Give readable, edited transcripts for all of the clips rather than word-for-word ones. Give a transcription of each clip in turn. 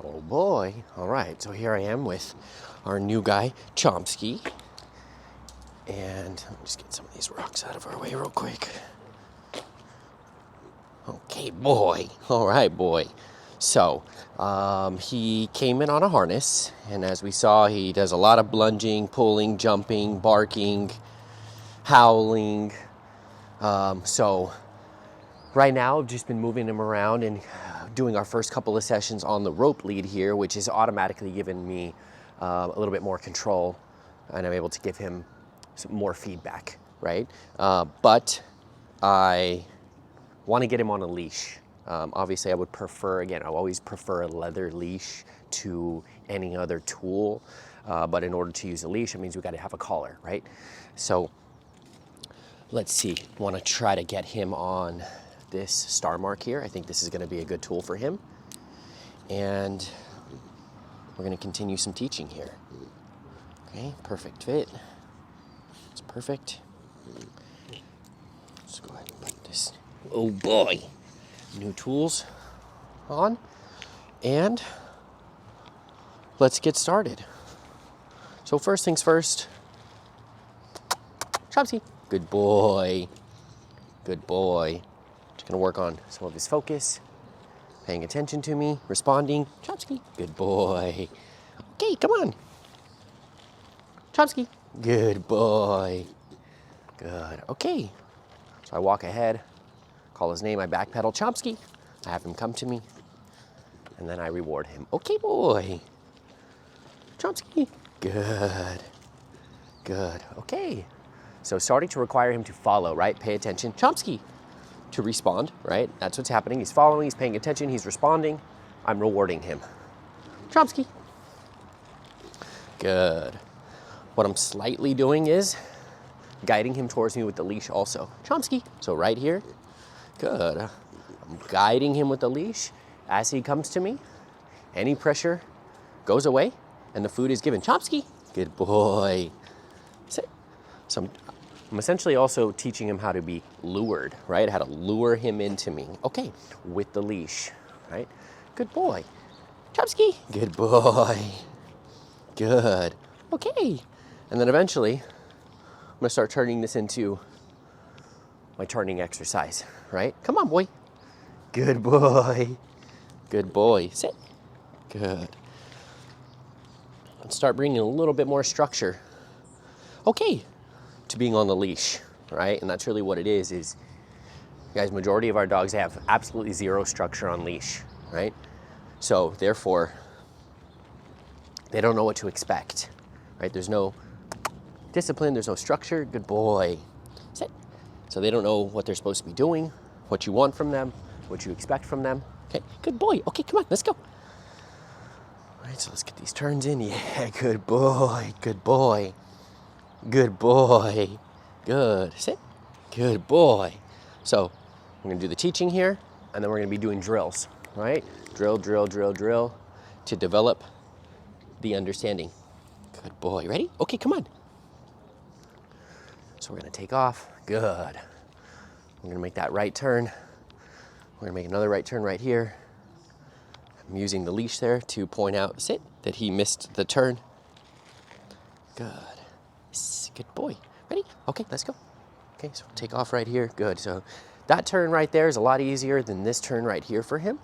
Oh boy. All right, so here I am with our new guy, Chomsky. And let me just get some of these rocks out of our way real quick. Okay, boy. All right, boy. So, he came in on a harness, and as we saw, he does a lot of lunging, pulling, jumping, barking, howling. So, right now, I've just been moving him around and doing our first couple of sessions on the rope lead here, which has automatically given me a little bit more control, and I'm able to give him some more feedback, right? But I want to get him on a leash. Obviously, I would prefer, again, I always prefer a leather leash to any other tool. But in order to use a leash, it means we got to have a collar, right? So let's see. I want to try to get him on this star mark here. I think this is going to be a good tool for him. And we're going to continue some teaching here. Okay, perfect fit. It's perfect. Let's go ahead and put this, oh boy, new tools on. And let's get started. So first things first, Chomsky. Good boy. Good boy. Just gonna work on some of his focus, paying attention to me, responding. Chomsky. Good boy. Okay, come on. Chomsky. Good boy. Good. Okay. So I walk ahead, call his name, I backpedal. Chomsky. I have him come to me, and then I reward him. Okay, boy. Chomsky. Good. Good. Okay. So starting to require him to follow, right? Pay attention. Chomsky. To respond, right? That's what's happening. He's following, he's paying attention, he's responding. I'm rewarding him. Chomsky. Good. What I'm slightly doing is guiding him towards me with the leash also. Chomsky. So right here. Good. I'm guiding him with the leash. As he comes to me, any pressure goes away and the food is given. Chomsky. Good boy. Sit. So I'm essentially also teaching him how to be lured, right? How to lure him into me. Okay, with the leash, right? Good boy. Chomsky. Good boy. Good. Okay. And then eventually, I'm gonna start turning this into my turning exercise, right? Come on, boy. Good boy. Good boy. Sit. Good. Let's start bringing a little bit more structure. Okay. To being on the leash, right? And that's really what it is, guys, majority of our dogs have absolutely zero structure on leash, right? So therefore, they don't know what to expect, right? There's no discipline, there's no structure. Good boy. Sit. So they don't know what they're supposed to be doing, what you want from them, what you expect from them. Okay, good boy. Okay, come on, let's go. All right, so let's get these turns in. Yeah, good boy, good boy. Good boy. Good. Sit. Good boy. So we're going to do the teaching here, and then we're going to be doing drills, right? Drill, drill, drill, drill to develop the understanding. Good boy. Ready? Okay, come on. So we're going to take off. Good. We're going to make that right turn. We're going to make another right turn right here. I'm using the leash there to point out, sit, that he missed the turn. Good. Good boy. Ready? Okay, let's go. Okay, so take off right here. Good. So that turn right there is a lot easier than this turn right here for him.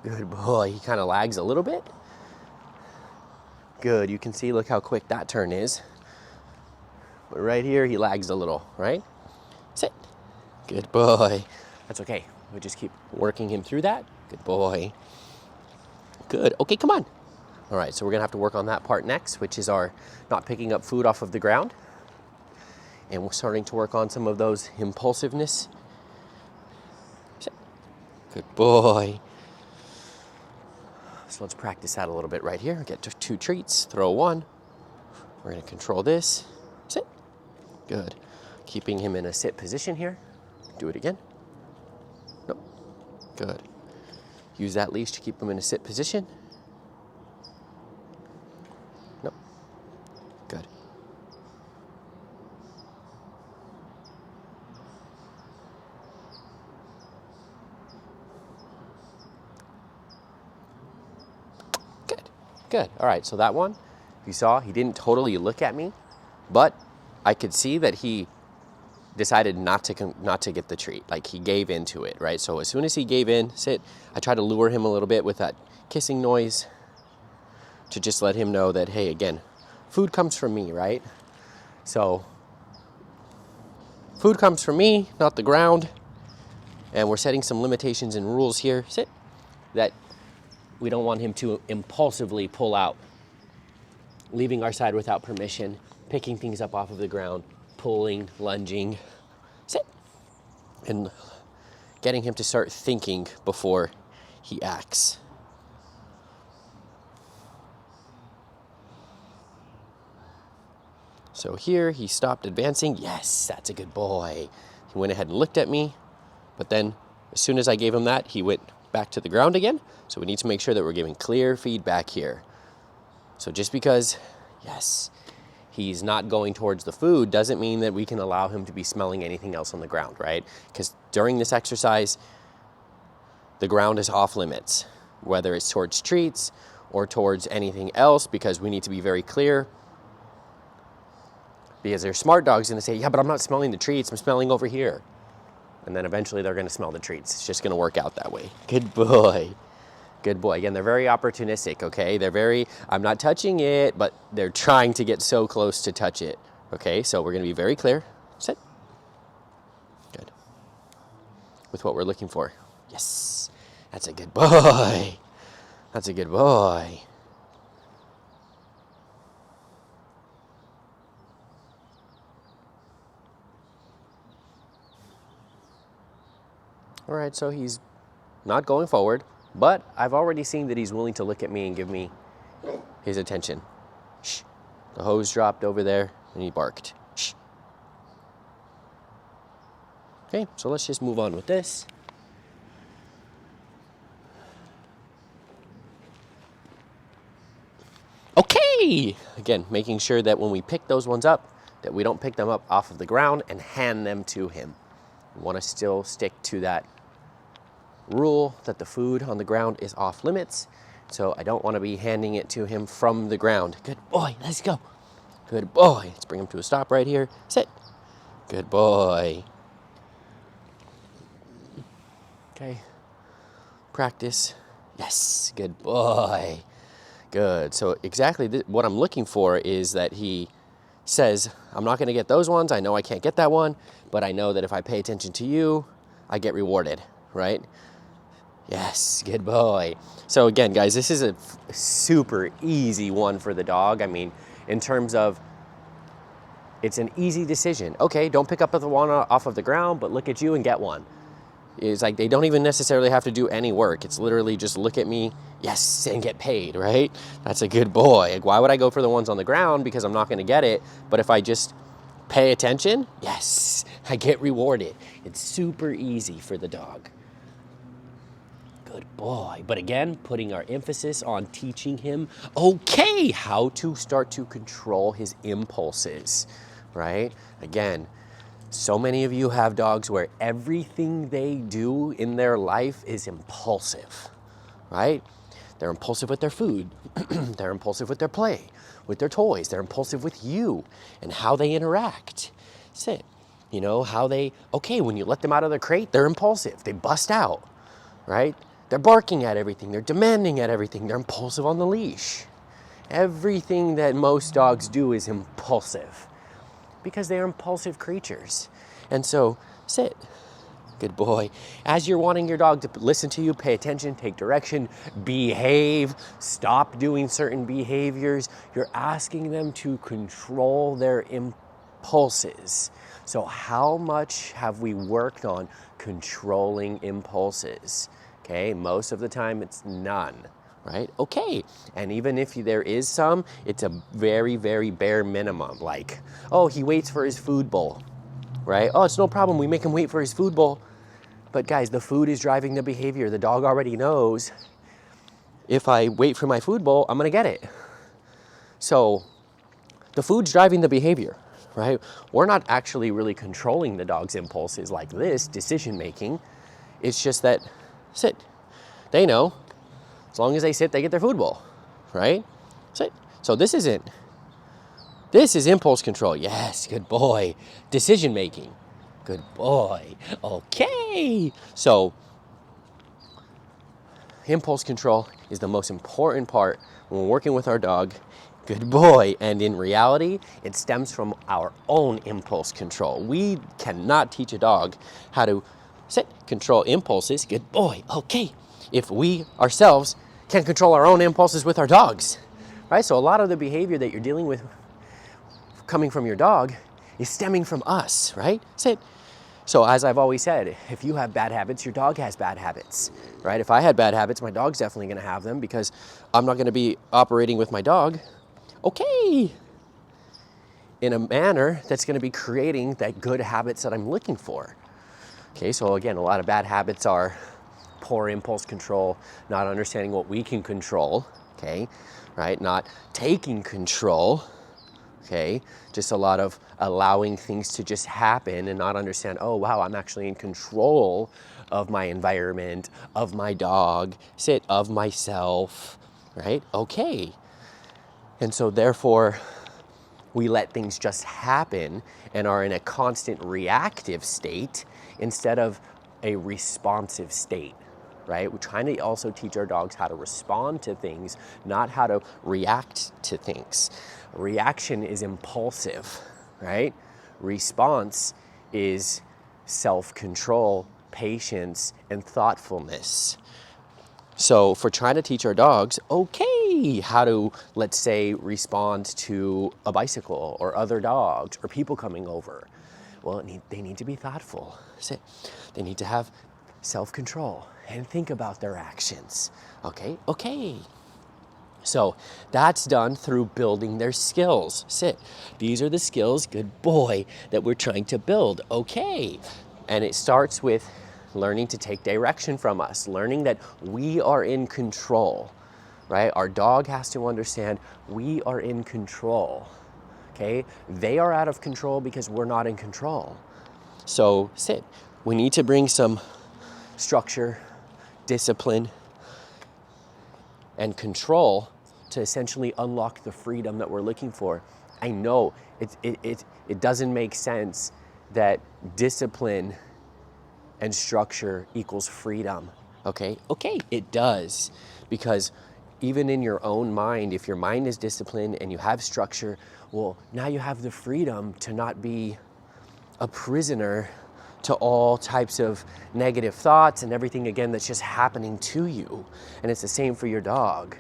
Good boy. He kind of lags a little bit. Good. You can see, look how quick that turn is. But right here, he lags a little, right? Sit. Good boy. That's okay. We just keep working him through that. Good boy. Good. Okay, come on. All right, so we're gonna have to work on that part next, which is our not picking up food off of the ground. And we're starting to work on some of those impulsiveness. Good boy. So let's practice that a little bit right here. Get to 2 treats, throw 1. We're gonna control this. Sit. Good. Keeping him in a sit position here. Do it again. Nope. Good. Use that leash to keep him in a sit position. Nope. Good. Good. All right, so that one, you saw, he didn't totally look at me, but I could see that he decided not to get the treat. Like, he gave into it, right? So as soon as he gave in, sit, I tried to lure him a little bit with that kissing noise to just let him know that, hey, again, food comes from me, right? So food comes from me, not the ground. And we're setting some limitations and rules here, sit, that we don't want him to impulsively pull out, leaving our side without permission, picking things up off of the ground, pulling, lunging, sit, and getting him to start thinking before he acts. So here he stopped advancing. Yes, that's a good boy. He went ahead and looked at me, but then as soon as I gave him that, he went back to the ground again. So we need to make sure that we're giving clear feedback here. So just because, yes, he's not going towards the food doesn't mean that we can allow him to be smelling anything else on the ground, right? Because during this exercise, the ground is off limits, whether it's towards treats or towards anything else, because we need to be very clear. Because there's smart dogs going to say, yeah, but I'm not smelling the treats, I'm smelling over here. And then eventually they're going to smell the treats. It's just going to work out that way. Good boy. Good boy. Again, they're very opportunistic, okay? They're very, I'm not touching it, but they're trying to get so close to touch it, okay? So we're going to be very clear. Sit. Good. With what we're looking for. Yes. That's a good boy. That's a good boy. All right, so he's not going forward, but I've already seen that he's willing to look at me and give me his attention. Shh. The hose dropped over there and he barked. Shh. Okay, so let's just move on with this. Okay! Again, making sure that when we pick those ones up, that we don't pick them up off of the ground and hand them to him. We want to still stick to that rule that the food on the ground is off limits. So I don't want to be handing it to him from the ground. Good boy, let's go. Good boy. Let's bring him to a stop right here. Sit. Good boy. Okay. Practice. Yes, good boy. Good. So exactly what I'm looking for is that he says, I'm not going to get those ones. I know I can't get that one, but I know that if I pay attention to you, I get rewarded, right? Yes, good boy. So again, guys, this is a super easy one for the dog. I mean, in terms of, it's an easy decision. Okay, don't pick up the one off of the ground, but look at you and get one. It's like they don't even necessarily have to do any work. It's literally just look at me, yes, and get paid, right? That's a good boy. Like, why would I go for the ones on the ground? Because I'm not going to get it. But if I just pay attention, yes, I get rewarded. It's super easy for the dog. Good boy. But again, putting our emphasis on teaching him, okay, how to start to control his impulses, right? Again, so many of you have dogs where everything they do in their life is impulsive, right? They're impulsive with their food. They're impulsive with their play, with their toys. They're impulsive with you and how they interact. Sit. You know, how they, okay, when you let them out of their crate, they're impulsive. They bust out, right? They're barking at everything. They're demanding at everything. They're impulsive on the leash. Everything that most dogs do is impulsive because they're impulsive creatures. And so, sit. Good boy. As you're wanting your dog to listen to you, pay attention, take direction, behave, stop doing certain behaviors, you're asking them to control their impulses. So how much have we worked on controlling impulses? Okay, most of the time it's none, right? Okay, and even if there is some, it's a very, very bare minimum. Like, oh, he waits for his food bowl, right? Oh, it's no problem, we make him wait for his food bowl. But guys, the food is driving the behavior. The dog already knows if I wait for my food bowl, I'm gonna get it. So the food's driving the behavior, right? We're not actually really controlling the dog's impulses like this, decision making. It's just that, sit. They know, as long as they sit, they get their food bowl, right? Sit. So this is impulse control. Yes, good boy. Decision making. Good boy. Okay. So impulse control is the most important part when we're working with our dog. Good boy. And in reality, it stems from our own impulse control. We cannot teach a dog how to sit, control impulses. Good boy. Okay. If we ourselves can't control our own impulses with our dogs, right? So a lot of the behavior that you're dealing with coming from your dog is stemming from us, right? Sit. So as I've always said, if you have bad habits, your dog has bad habits, right? If I had bad habits, my dog's definitely going to have them because I'm not going to be operating with my dog, okay, in a manner that's going to be creating that good habits that I'm looking for. Okay, so again, a lot of bad habits are poor impulse control, not understanding what we can control, okay, right? Not taking control, okay? Just a lot of allowing things to just happen and not understand, oh, wow, I'm actually in control of my environment, of my dog, of myself, right? Okay. And so therefore, we let things just happen and are in a constant reactive state instead of a responsive state, right? We're trying to also teach our dogs how to respond to things, not how to react to things. Reaction is impulsive, right? Response is self-control, patience, and thoughtfulness. So if we're trying to teach our dogs, okay, how to, let's say, respond to a bicycle or other dogs or people coming over, well, they need to be thoughtful. They need to have self-control and think about their actions. Okay. So that's done through building their skills. These are the skills, good boy, that we're trying to build. Okay. And it starts with learning to take direction from us, learning that we are in control, right? Our dog has to understand we are in control, okay? They are out of control because we're not in control. So we need to bring some structure, discipline, and control to essentially unlock the freedom that we're looking for. I know it doesn't make sense that discipline and structure equals freedom, okay? Okay, it does, because even in your own mind, if your mind is disciplined and you have structure, well, now you have the freedom to not be a prisoner to all types of negative thoughts and everything, again, that's just happening to you. And it's the same for your dog,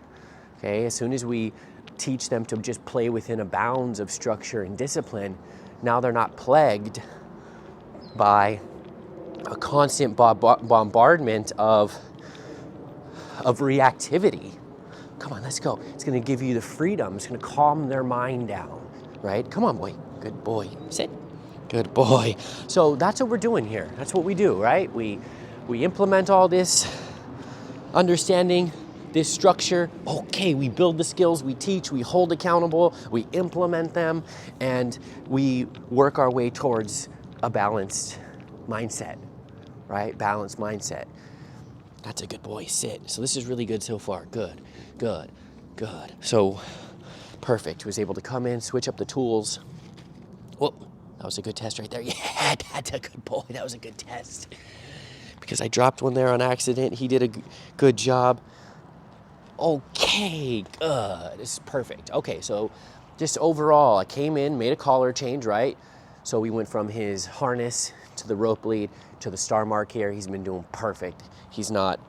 okay? As soon as we teach them to just play within a bounds of structure and discipline, now they're not plagued by a constant bombardment of reactivity. Come on, let's go. It's going to give you the freedom. It's going to calm their mind down, right? Come on, boy. Good boy. Sit. Good boy. So that's what we're doing here. That's what we do, right? We implement all this understanding, this structure. Okay, we build the skills, we teach, we hold accountable, we implement them, and we work our way towards a balanced mindset, right? Balanced mindset. That's a good boy. Sit. So this is really good so far. Good. So perfect. He was able to come in, switch up the tools. Whoa, that was a good test right there. Yeah, that's a good boy. That was a good test. Because I dropped one there on accident. He did a good job. Okay, good. This is perfect. Okay, so just overall, I came in, made a collar change, right? So we went from his harness to the rope lead to the star mark here. He's been doing perfect. He's not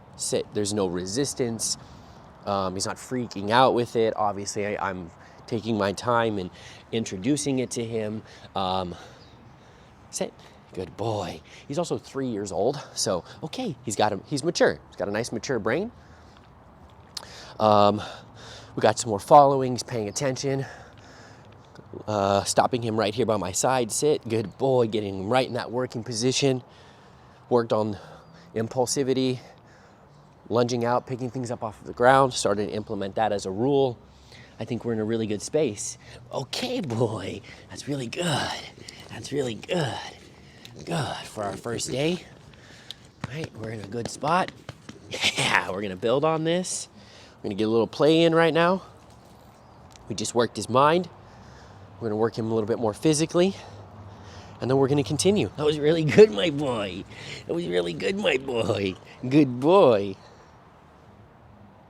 there's no resistance. He's not freaking out with it. Obviously, I'm taking my time and introducing it to him. Good boy. He's also 3 years old, so okay, he's mature. He's got a nice mature brain. We got some more following. He's paying attention. Stopping him right here by my side. Good boy. Getting him right in that working position. Worked on impulsivity, lunging out, picking things up off of the ground. Started to implement that as a rule. I think we're in a really good space. Okay, boy. That's really good. That's really good. Good for our first day. Right, we're in a good spot. Yeah, we're gonna build on this. We're gonna get a little play in right now. We just worked his mind. We're gonna work him a little bit more physically, and then we're gonna continue. That was really good, my boy. That was really good, my boy. Good boy.